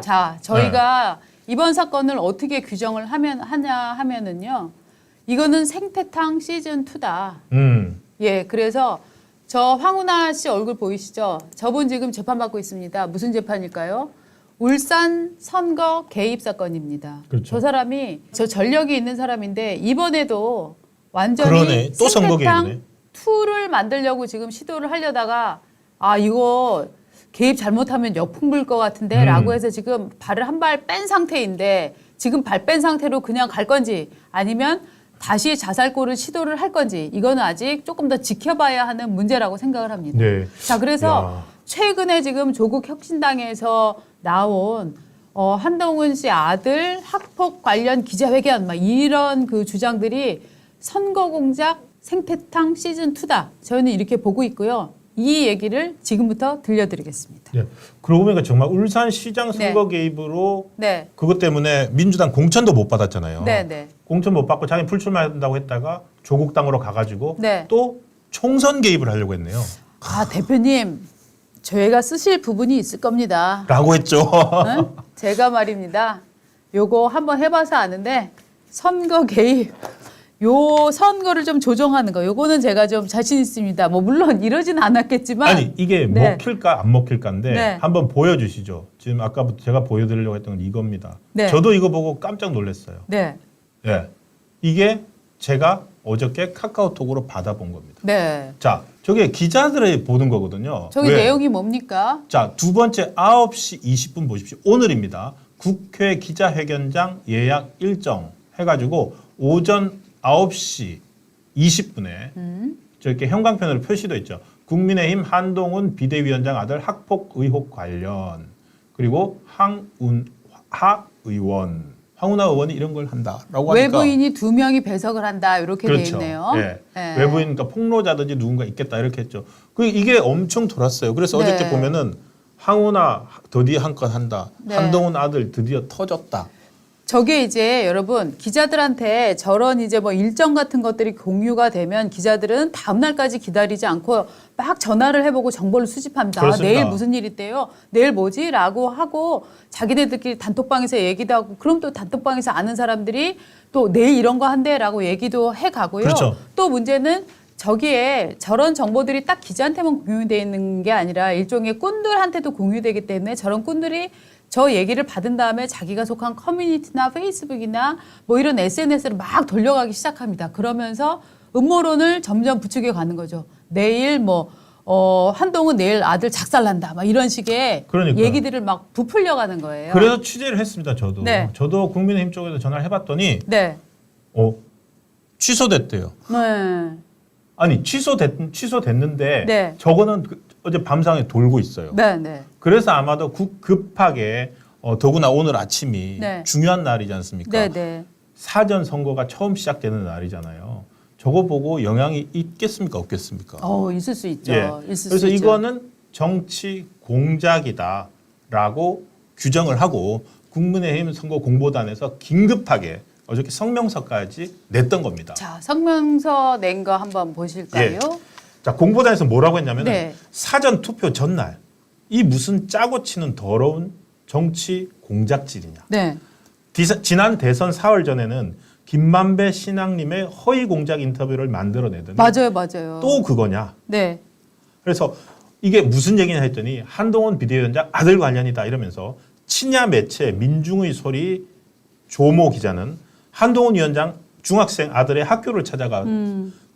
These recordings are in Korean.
자, 저희가 이번 사건을 어떻게 규정을 하냐 하면은요. 이거는 생태탕 시즌 2다. 예, 그래서 저 황운하 씨 얼굴 보이시죠? 저분 지금 재판받고 있습니다. 무슨 재판일까요? 울산 선거 개입 사건입니다. 그렇죠. 저 사람이 저 전력이 있는 사람인데 이번에도 완전히 그러네. 또 선거 생태탕 개입이네. 2를 만들려고 지금 시도를 하려다가 아 이거 개입 잘못하면 역풍 불 것 같은데 라고 해서 지금 발을 한 발 뺀 상태인데 지금 발 뺀 상태로 그냥 갈 건지 아니면 다시 자살골을 시도를 할 건지 이거는 아직 조금 더 지켜봐야 하는 문제라고 생각을 합니다. 네. 자, 그래서 야. 최근에 지금 조국 혁신당에서 나온 한동훈 씨 아들 학폭 관련 기자회견 막 이런 그 주장들이 선거 공작 생태탕 시즌 2다. 저희는 이렇게 보고 있고요. 이 얘기를 지금부터 들려드리겠습니다. 네. 그러고 보니까 정말 울산시장 선거 개입으로 네. 그것 때문에 민주당 공천도 못 받았잖아요. 네, 네. 공천 못 받고 자기 불출마한다고 했다가 조국당으로 가가지고 네. 또 총선 개입을 하려고 했네요. 아, 대표님. 저희가 쓰실 부분이 있을 겁니다. 라고 했죠. 응? 제가 말입니다. 요거 한번 해봐서 아는데 선거 개입, 요 선거를 좀 조정하는 거, 요거는 제가 좀 자신 있습니다. 뭐 물론 이러진 않았겠지만 아니 이게 네. 먹힐까 안 먹힐까인데 네. 한번 보여주시죠. 지금 아까부터 제가 보여드리려고 했던 건 이겁니다. 네. 저도 이거 보고 깜짝 놀랐어요. 네, 예, 이게 제가 어저께 카카오톡으로 받아본 겁니다. 네. 자, 저게 기자들이 보는 거거든요. 저기 왜? 내용이 뭡니까? 자, 두 번째 9시 20분 보십시오. 오늘입니다. 국회 기자회견장 예약 일정 해가지고 오전 9시 20분에 저렇게 형광펜으로 표시도 있죠. 국민의힘 한동훈 비대위원장 아들 학폭 의혹 관련 그리고 황운하 의원이 이런 걸 한다라고 하니까 외부인이 2명이 배석을 한다 이렇게 그렇죠. 돼 있네요. 예. 네. 외부인 그러니까 폭로자든지 누군가 있겠다 이렇게 했죠. 이게 엄청 돌았어요. 그래서 네. 어저께 보면은 황운하 드디어 한 건 한다. 네. 한동훈 아들 드디어 터졌다. 저게 이제 여러분 기자들한테 저런 이제 뭐 일정 같은 것들이 공유가 되면 기자들은 다음 날까지 기다리지 않고 막 전화를 해보고 정보를 수집합니다. 아, 그렇습니다. 내일 무슨 일 있대요? 내일 뭐지? 라고 하고 자기네들끼리 단톡방에서 얘기도 하고 그럼 또 단톡방에서 아는 사람들이 또 내일 이런 거 한대 라고 얘기도 해가고요. 그렇죠. 또 문제는 저기에 저런 정보들이 딱 기자한테만 공유되어 있는 게 아니라 일종의 꾼들한테도 공유되기 때문에 저런 꾼들이 저 얘기를 받은 다음에 자기가 속한 커뮤니티나 페이스북이나 뭐 이런 SNS를 막 돌려가기 시작합니다. 그러면서 음모론을 점점 부추겨 가는 거죠. 내일 한동훈 내일 아들 작살난다. 막 이런 식의 그러니까요. 얘기들을 막 부풀려 가는 거예요. 그래서 취재를 했습니다. 저도. 네. 저도 국민의힘 쪽에서 전화를 해봤더니 네. 취소됐대요. 네. 아니 취소됐는데 네. 저거는 어제 밤상에 돌고 있어요. 네. 네. 그래서 아마도 급하게 더구나 오늘 아침이 네. 중요한 날이지 않습니까? 네. 네. 사전 선거가 처음 시작되는 날이잖아요. 저거 보고 영향이 있겠습니까 없겠습니까? 있을 수 있죠. 예. 있을 그래서 수 있죠. 이거는 정치 공작이다라고 규정을 하고 국민의힘 선거 공보단에서 긴급하게 어저께 성명서까지 냈던 겁니다. 자, 성명서 낸 거 한번 보실까요? 예. 자, 공보단에서 뭐라고 했냐면 네. 사전 투표 전날 이 무슨 짜고 치는 더러운 정치 공작질이냐. 네. 지난 대선 4월 전에는 김만배 신앙님의 허위 공작 인터뷰를 만들어내더니 맞아요. 또 그거냐. 네. 그래서 이게 무슨 얘기냐 했더니 한동훈 비대위원장 아들 관련이다 이러면서 친야 매체 민중의 소리 조모 기자는 한동훈 위원장 중학생 아들의 학교를 찾아가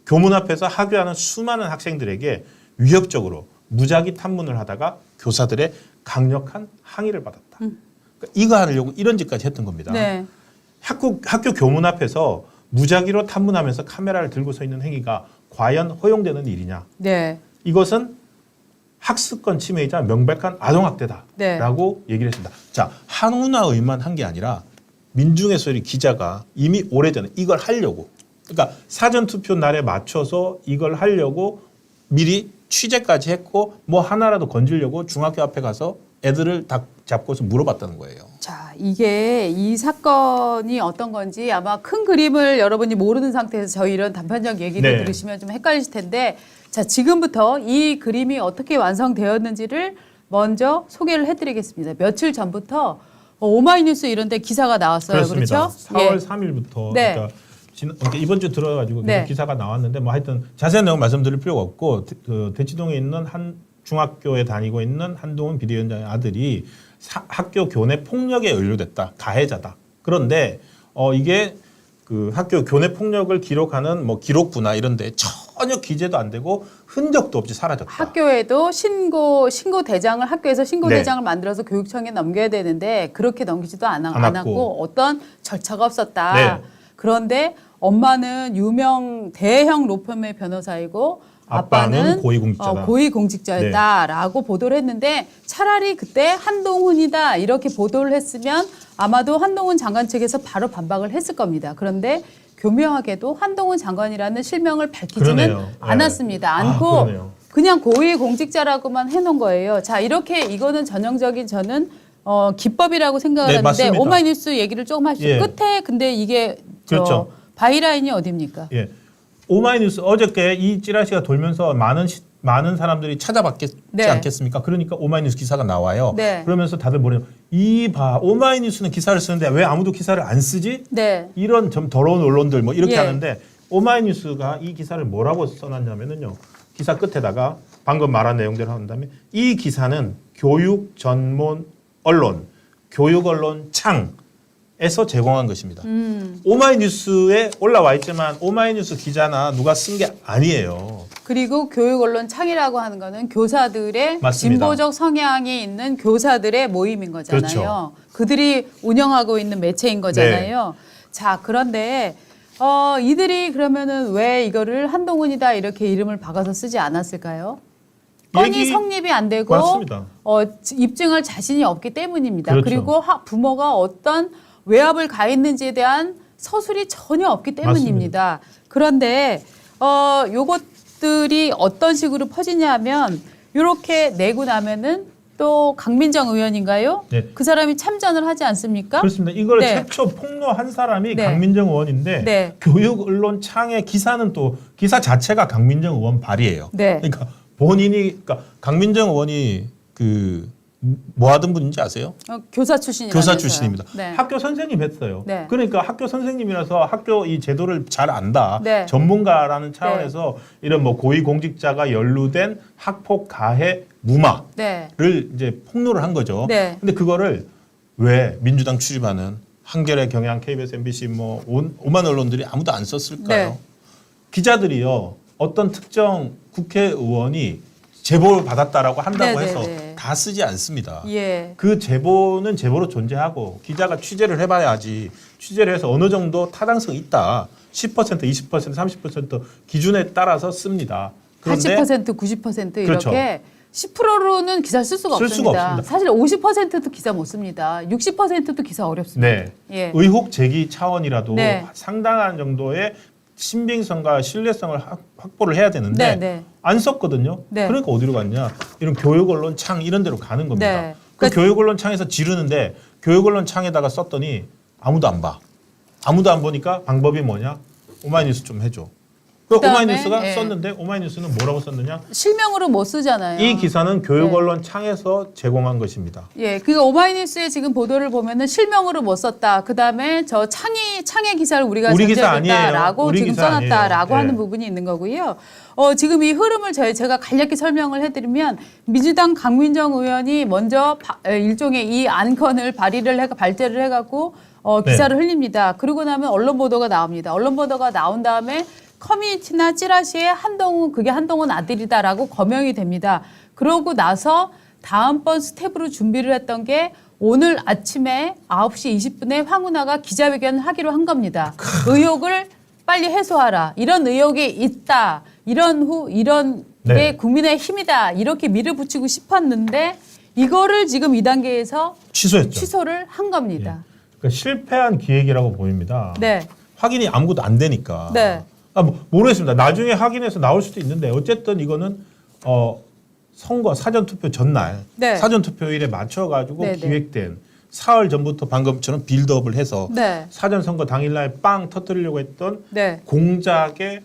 교문 앞에서 학교하는 수많은 학생들에게 위협적으로 무작위 탐문을 하다가 교사들의 강력한 항의를 받았다. 그러니까 이거 하려고 이런 짓까지 했던 겁니다. 네. 학교 교문 앞에서 무작위로 탐문하면서 카메라를 들고 서 있는 행위가 과연 허용되는 일이냐. 네. 이것은 학습권 침해이자 명백한 아동학대다라고 네. 얘기를 했습니다. 자, 한운하 의만 한 게 아니라 민중의 소리 기자가 이미 오래전에 이걸 하려고 그러니까 사전투표 날에 맞춰서 이걸 하려고 미리 취재까지 했고 뭐 하나라도 건지려고 중학교 앞에 가서 애들을 다 잡고서 물어봤다는 거예요. 자, 이게 이 사건이 어떤 건지 아마 큰 그림을 여러분이 모르는 상태에서 저희 이런 단편적 얘기를 네. 들으시면 좀 헷갈리실 텐데 자, 지금부터 이 그림이 어떻게 완성되었는지를 먼저 소개를 해드리겠습니다. 며칠 전부터 오마이뉴스 이런 데 기사가 나왔어요. 그렇습니다. 그렇죠? 4월 예. 3일부터 네. 그러니까 이번 주 들어가지고 네. 기사가 나왔는데 뭐 하여튼 자세한 내용 말씀드릴 필요가 없고 그 대치동에 있는 한 중학교에 다니고 있는 한동훈 비대위원장의 아들이 학교 교내 폭력에 연루됐다. 가해자다. 그런데 이게 그 학교 교내 폭력을 기록하는 뭐 기록부나 이런 데 전혀 기재도 안 되고 흔적도 없이 사라졌다. 학교에도 신고 대장을 학교에서 신고 네. 대장을 만들어서 교육청에 넘겨야 되는데 그렇게 넘기지도 않았고 않았고. 어떤 절차가 없었다. 네. 그런데 엄마는 유명 대형 로펌의 변호사이고 아빠는 고위공직자다. 고위공직자였다라고 보도를 했는데 차라리 그때 한동훈이다 이렇게 보도를 했으면 아마도 한동훈 장관 측에서 바로 반박을 했을 겁니다. 그런데 교묘하게도 한동훈 장관이라는 실명을 밝히지는 그러네요. 않았습니다. 네. 않고 그러네요. 그냥 고위공직자라고만 해놓은 거예요. 자 이렇게 이거는 전형적인 저는 기법이라고 생각을 네, 하는데 맞습니다. 오마이뉴스 얘기를 조금 하시죠. 예. 끝에 근데 이게 그렇죠. 바이라인이 어디입니까? 예. 오마이뉴스 어저께 이 찌라시가 돌면서 많은 사람들이 찾아봤겠지 네. 않겠습니까? 그러니까 오마이뉴스 기사가 나와요. 네. 그러면서 다들 뭐래요? 오마이뉴스는 기사를 쓰는데 왜 아무도 기사를 안 쓰지? 네. 이런 좀 더러운 언론들 뭐 이렇게 예. 하는데 오마이뉴스가 이 기사를 뭐라고 써놨냐면은요. 기사 끝에다가 방금 말한 내용대로 한 다음에 이 기사는 교육 전문 언론, 교육 언론 창에서 제공한 것입니다. 오마이뉴스에 올라와 있지만 오마이뉴스 기자나 누가 쓴 게 아니에요. 그리고 교육 언론 창이라고 하는 거는 교사들의 맞습니다. 진보적 성향이 있는 교사들의 모임인 거잖아요. 그렇죠. 그들이 운영하고 있는 매체인 거잖아요. 자, 그런데 이들이 그러면은 왜 이거를 한동훈이다 이렇게 이름을 박아서 쓰지 않았을까요? 건이 성립이 안 되고 맞습니다. 입증할 자신이 없기 때문입니다. 그렇죠. 그리고 부모가 어떤 외압을 가했는지에 대한 서술이 전혀 없기 때문입니다. 그런데 요것들이 어떤 식으로 퍼지냐면 이렇게 내고 나면은 또 강민정 의원인가요? 네. 그 사람이 참전을 하지 않습니까? 그렇습니다. 이걸 네. 최초 폭로한 사람이 네. 강민정 의원인데 네. 교육 언론 창의 기사는 또 기사 자체가 강민정 의원 발이에요. 네. 그러니까 그러니까 강민정 의원이 뭐 하던 분인지 아세요? 교사 출신이라면서요. 교사 출신입니다. 네. 학교 선생님 했어요. 네. 그러니까 학교 선생님이라서 학교 이 제도를 잘 안다. 네. 전문가라는 차원에서 이런 뭐 고위공직자가 연루된 학폭 가해 무마를 네. 이제 폭로를 한 거죠. 네. 근데 그거를 왜 민주당 출입하는 한겨레, 경향, KBS, MBC 뭐 오만 언론들이 아무도 안 썼을까요? 네. 기자들이요. 어떤 특정 국회의원이 제보를 받았다라고 한다고 네, 해서 네, 네. 다 쓰지 않습니다. 예. 그 제보는 제보로 존재하고 기자가 취재를 해봐야지 취재를 해서 어느 정도 타당성이 있다. 10%, 20%, 30% 기준에 따라서 씁니다. 그런데 80%, 90% 이렇게 그렇죠. 10%로는 기사 쓸 수가 쓸 수가 없습니다. 없습니다. 사실 50%도 기사 못 씁니다. 60%도 기사 어렵습니다. 네. 예. 의혹 제기 차원이라도 네. 상당한 정도의 신빙성과 신뢰성을 확보를 해야 되는데 네, 네. 안 썼거든요. 네. 그러니까 어디로 갔냐? 이런 교육 언론 창 이런 데로 가는 겁니다. 네. 그 그러니까 교육 언론 창에서 지르는데 교육 언론 창에다가 썼더니 아무도 안 봐. 아무도 안 보니까 방법이 뭐냐? 오마이뉴스 좀 해줘. 그 그다음에, 오마이뉴스가 예. 썼는데 오마이뉴스는 뭐라고 썼느냐? 실명으로 못 쓰잖아요. 이 기사는 교육 네. 언론 창에서 제공한 것입니다. 예, 그러니까 오마이뉴스의 지금 보도를 보면은 실명으로 못 썼다. 그 다음에 저 창의 기사를 우리 기사 아니에요. 전제했다라고 우리 지금 기사 써놨다라고 아니에요. 하는 예. 부분이 있는 거고요. 지금 이 흐름을 제가 간략히 설명을 해드리면 민주당 강민정 의원이 먼저 일종의 이 안건을 발제를 해갖고 기사를 흘립니다. 그러고 나면 언론 보도가 나옵니다. 언론 보도가 나온 다음에 커뮤니티나 찌라시에 그게 한동훈 아들이다라고 거명이 됩니다. 그러고 나서 다음번 스텝으로 준비를 했던 게 오늘 아침에 9시 20분에 황운하가 기자회견을 하기로 한 겁니다. 의혹을 빨리 해소하라. 이런 의혹이 있다. 이런 네. 게 국민의 힘이다. 이렇게 밀어붙이고 싶었는데 이거를 지금 이 단계에서 취소했죠. 취소를 한 겁니다. 그러니까 실패한 기획이라고 보입니다. 네. 확인이 아무것도 안 되니까. 네. 모르겠습니다. 나중에 확인해서 나올 수도 있는데 어쨌든 이거는 선거 사전투표 전날 네. 사전투표일에 맞춰가지고 네, 네. 기획된 사흘 전부터 방금처럼 빌드업을 해서 네. 사전선거 당일날 빵 터뜨리려고 했던 네. 공작일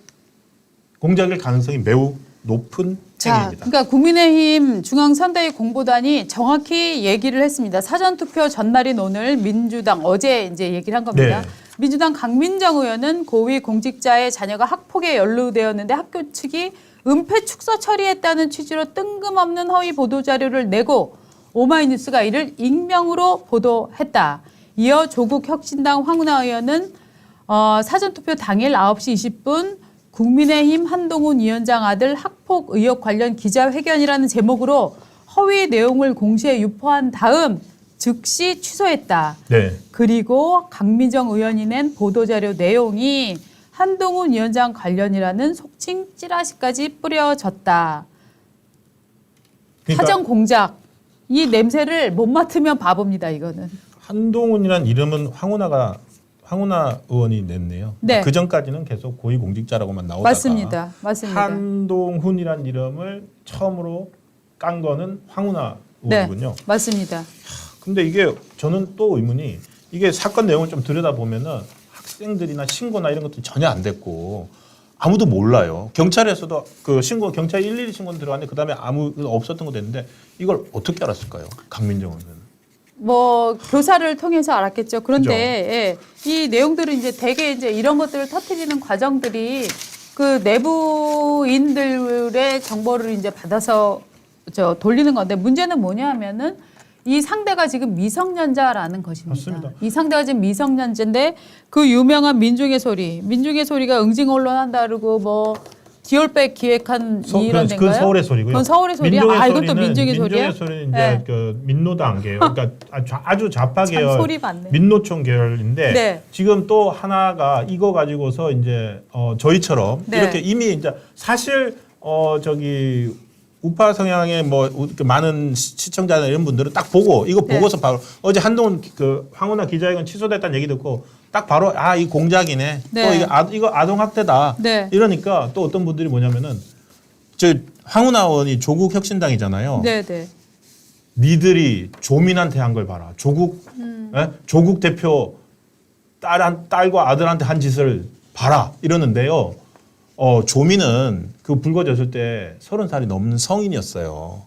가능성이 매우 높은 자, 행위입니다. 그러니까 국민의힘 중앙선대위 공보단이 정확히 얘기를 했습니다. 사전투표 전날인 오늘 민주당 어제 이제 얘기를 한 겁니다. 네. 민주당 강민정 의원은 고위 공직자의 자녀가 학폭에 연루되었는데 학교 측이 은폐 축소 처리했다는 취지로 뜬금없는 허위 보도 자료를 내고 오마이뉴스가 이를 익명으로 보도했다. 이어 조국 혁신당 황운하 의원은 사전투표 당일 9시 20분 국민의힘 한동훈 위원장 아들 학폭 의혹 관련 기자회견이라는 제목으로 허위 내용을 공시에 유포한 다음 즉시 취소했다. 네. 그리고 강민정 의원이 낸 보도자료 내용이 한동훈 위원장 관련이라는 속칭 찌라시까지 뿌려졌다. 그러니까 사전 공작. 이 냄새를 못 맡으면 바보입니다. 이거는. 한동훈이란 이름은 황운하 의원이 냈네요. 네. 그 전까지는 계속 고위공직자라고만 나오다가 맞습니다. 맞습니다. 한동훈이란 이름을 처음으로 깐 거는 황운하 의원이군요. 네, 맞습니다. 근데 이게 저는 또 의문이 이게 사건 내용을 좀 들여다보면은 학생들이나 신고나 이런 것들이 전혀 안 됐고 아무도 몰라요. 경찰에서도 그 신고 경찰 112 신고는 들어갔는데 그다음에 아무 없었던 거 됐는데 이걸 어떻게 알았을까요? 강민정 의원은. 뭐 교사를 통해서 알았겠죠. 그런데 예, 이 내용들은 이제 대개 이제 이런 것들을 터뜨리는 과정들이 그 내부인들의 정보를 이제 받아서 돌리는 건데 문제는 뭐냐면은 이 상대가 지금 미성년자라는 것입니다. 맞습니다. 이 상대가 지금 미성년자인데 그 유명한 민중의 소리가 응징 언론 한다 그러고 뭐 디올백 기획한 이런 데인가요? 그건 서울의 소리고요. 그건 서울의 소리야. 이건 또 민중의 소리야. 민중의 소리는 이제 네. 그 민노당 계열, 그러니까 아주 좌파 계열, 소리 많네. 민노총 계열인데 네. 지금 또 하나가 이거 가지고서 이제 저희처럼 네. 이렇게 이미 이제 사실 저기 우파 성향의 뭐 이렇게 많은 시청자나 이런 분들은 딱 보고 이거 네. 보고서 바로 어제 한동훈 그 황운하 기자회견 취소됐다는 얘기 듣고 딱 바로 이 공작이네. 네. 또 이거 아동 학대다. 네. 이러니까 또 어떤 분들이 뭐냐면은 저 황운하 의원이 조국 혁신당이잖아요. 네, 네. 니들이 조민한테 한 걸 봐라. 조국 대표 딸과 아들한테 한 짓을 봐라. 이러는데요. 조민은 그 불거졌을 때 30살이 넘는 성인이었어요.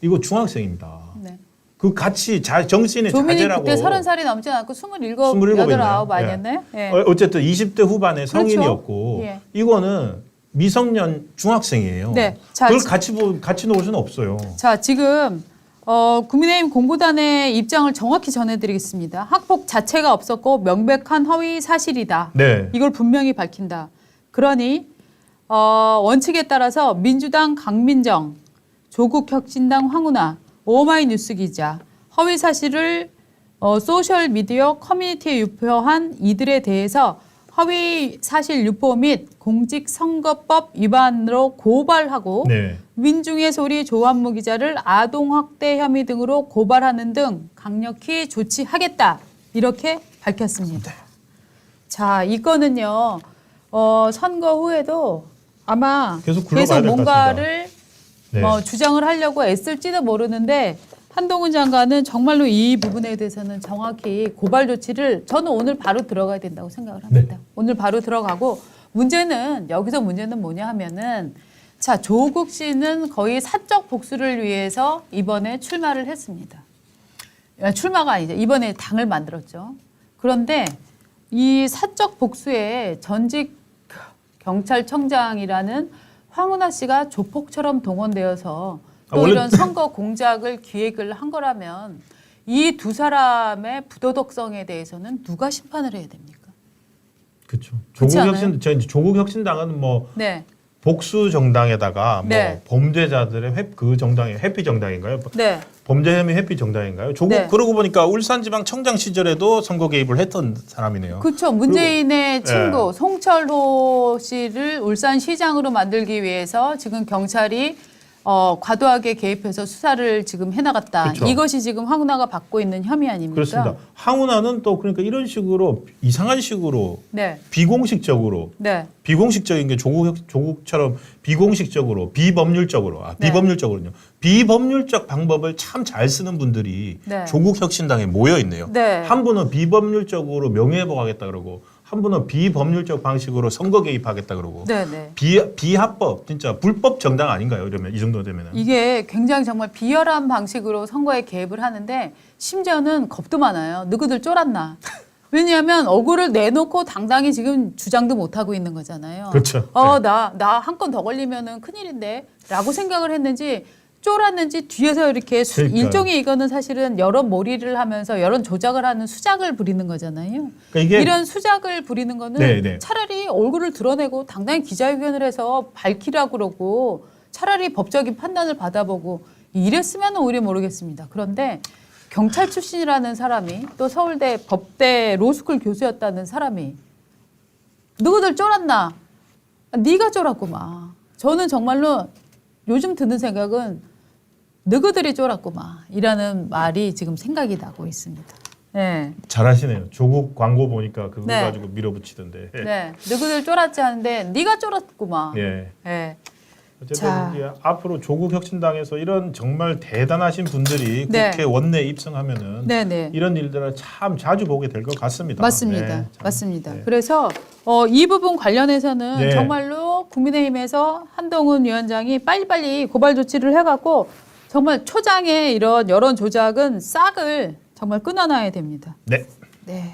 이거 중학생입니다. 네. 그 같이 정신의 조민이 자제라고. 그때 30살이 넘지 않고 27, 27 8, 이네요. 9 아니었나요? 예. 어쨌든 20대 후반의 성인이었고 예. 이거는 미성년 중학생이에요. 네. 자, 그걸 같이 놓을 수는 없어요. 자, 지금 국민의힘 공보단의 입장을 정확히 전해드리겠습니다. 학폭 자체가 없었고 명백한 허위 사실이다. 네. 이걸 분명히 밝힌다. 그러니 원칙에 따라서 민주당 강민정, 조국혁신당 황운하, 오마이뉴스 기자, 허위 사실을 소셜미디어 커뮤니티에 유포한 이들에 대해서 허위 사실 유포 및 공직선거법 위반으로 고발하고 네. 민중의 소리 조한무 기자를 아동학대 혐의 등으로 고발하는 등 강력히 조치하겠다. 이렇게 밝혔습니다. 자, 이거는요. 선거 후에도 아마 계속 굴러가야 될것 뭔가를 네. 주장을 하려고 애쓸지도 모르는데 한동훈 장관은 정말로 이 부분에 대해서는 정확히 고발 조치를 저는 오늘 바로 들어가야 된다고 생각을 합니다. 네. 오늘 바로 들어가고 여기서 문제는 뭐냐 하면은 자, 조국 씨는 거의 사적 복수를 위해서 이번에 출마를 했습니다. 출마가 아니죠. 이번에 당을 만들었죠. 그런데 이 사적 복수에 전직 경찰청장이라는 황운하 씨가 조폭처럼 동원되어서 또 원래 이런 선거 공작을 기획을 한 거라면 이 두 사람의 부도덕성에 대해서는 누가 심판을 해야 됩니까? 그렇죠. 그렇지 않아요? 조국 혁신당은 뭐 네. 복수 정당에다가 뭐 네. 범죄자들의 그 정당이 해피 정당인가요? 네. 범죄 혐의 해피 정당인가요? 조국 네. 그러고 보니까 울산지방 청장 시절에도 선거 개입을 했던 사람이네요. 그렇죠. 문재인의 친구 예. 송철호 씨를 울산시장으로 만들기 위해서 지금 경찰이 과도하게 개입해서 수사를 지금 해나갔다. 그쵸. 이것이 지금 황운하가 받고 있는 혐의 아닙니까? 그렇습니다. 황운하는 또 그러니까 이런 식으로 이상한 식으로 네. 비공식적으로 네. 비공식적인 게 조국처럼 비공식적으로 비법률적으로요. 비법률적 방법을 참 잘 쓰는 분들이 네. 조국 혁신당에 모여 있네요. 네. 한 분은 비법률적으로 명예회복하겠다 그러고 한 분은 비법률적 방식으로 선거 개입하겠다 그러고 네네. 비합법 진짜 불법 정당 아닌가요? 이러면 이 정도 되면은 이게 굉장히 정말 비열한 방식으로 선거에 개입을 하는데 심지어는 겁도 많아요. 누구들 쫄았나. 왜냐하면 억울을 내놓고 당당히 지금 주장도 못하고 있는 거잖아요. 그렇죠. 나 한 건 더 걸리면은 큰일인데 라고 생각을 했는지 쫄았는지 뒤에서 이렇게 그러니까요. 일종의 이거는 사실은 여론 몰이를 하면서 여론 조작을 하는 수작을 부리는 거잖아요. 그러니까 이게 이런 수작을 부리는 거는 네, 네. 차라리 얼굴을 드러내고 당당히 기자회견을 해서 밝히라고 그러고 차라리 법적인 판단을 받아보고 이랬으면 오히려 모르겠습니다. 그런데 경찰 출신이라는 사람이 또 서울대 법대 로스쿨 교수였다는 사람이 누구들 쫄았나? 네가 쫄았구만. 저는 정말로 요즘 드는 생각은 너희들이 쫄았구만 이라는 말이 지금 생각이 나고 있습니다. 네. 잘하시네요. 조국 광고 보니까 그거 네. 가지고 밀어붙이던데. 네. 너희들 쫄았지 하는데 네가 쫄았구만. 예. 네. 어쨌든 자. 이게 앞으로 조국 혁신당에서 이런 정말 대단하신 분들이 네. 국회 원내 입성하면은 네네. 이런 일들을 참 자주 보게 될 것 같습니다. 맞습니다. 네, 참. 맞습니다. 네. 그래서 이 부분 관련해서는 네. 정말로 국민의힘에서 한동훈 위원장이 빨리빨리 고발 조치를 해갖고 정말 초장의 이런 여론 조작은 싹을 정말 끊어놔야 됩니다. 네. 네.